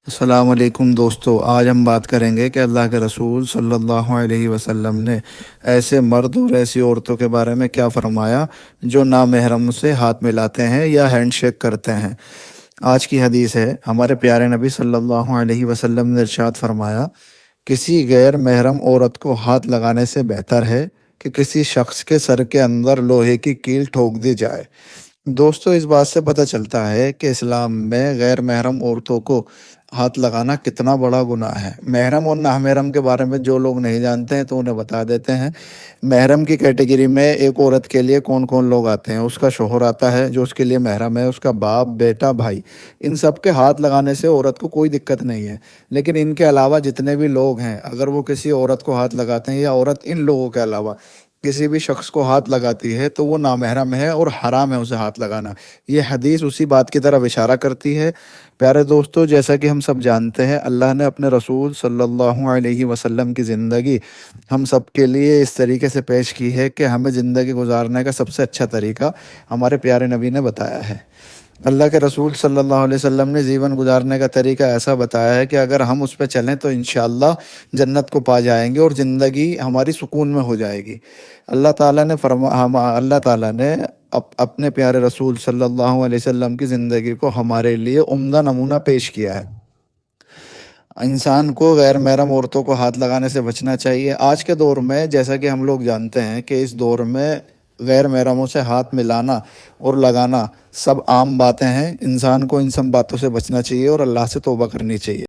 अस्सलाम वालेकुम दोस्तों, आज हम बात करेंगे कि अल्लाह के रसूल सल्लल्लाहु अलैहि वसल्लम ने ऐसे मर्द और ऐसी औरतों के बारे में क्या फरमाया जो नामहरम से हाथ मिलाते हैं या हैंडशेक करते हैं। आज की हदीस है, हमारे प्यारे नबी सल्लल्लाहु अलैहि वसल्लम ने इरशाद फरमाया, किसी गैर महरम औरत को हाथ लगाने से बेहतर है कि किसी शख्स के सर के अंदर लोहे की कील ठोक दी जाए। दोस्तों, इस बात से पता चलता है कि इस्लाम में गैर महरम औरतों को हाथ लगाना कितना बड़ा गुनाह है। महरम और नामहरम के बारे में जो लोग नहीं जानते हैं तो उन्हें बता देते हैं। महरम की कैटेगरी में एक औरत के लिए कौन कौन लोग आते हैं। उसका शोहर आता है जो उसके लिए महरम है, उसका बाप, बेटा, भाई। इन सब के हाथ लगाने से औरत को कोई दिक्कत नहीं है। लेकिन इनके अलावा जितने भी लोग हैं, अगर वो किसी औरत को हाथ लगाते हैं या औरत इन लोगों के अलावा किसी भी शख्स को हाथ लगाती है तो वो नामहरम है और हराम है उसे हाथ लगाना। ये हदीस उसी बात की तरफ इशारा करती है। प्यारे दोस्तों, जैसा कि हम सब जानते हैं, अल्लाह ने अपने रसूल सल्लल्लाहु अलैहि वसल्लम की ज़िंदगी हम सब के लिए इस तरीके से पेश की है कि हमें ज़िंदगी गुजारने का सबसे अच्छा तरीका हमारे प्यारे नबी ने बताया है। अल्लाह के रसूल सल्लल्लाहु अलैहि वसल्लम ने जीवन गुजारने का तरीका ऐसा बताया है कि अगर हम उस पर चलें तो इंशाअल्लाह जन्नत को पा जाएंगे और ज़िंदगी हमारी सुकून में हो जाएगी। अल्लाह ताला ने अपने प्यारे रसूल सल्लल्लाहु अलैहि वसल्लम की ज़िंदगी को हमारे लिए उम्दा नमूना पेश किया है। इंसान को गैर महरम औरतों को हाथ लगाने से बचना चाहिए। आज के दौर में, जैसा कि हम लोग जानते हैं कि इस दौर में गैर महरमों से हाथ मिलाना और लगाना सब आम बातें हैं। इंसान को इन सब बातों से बचना चाहिए और अल्लाह से तौबा करनी चाहिए।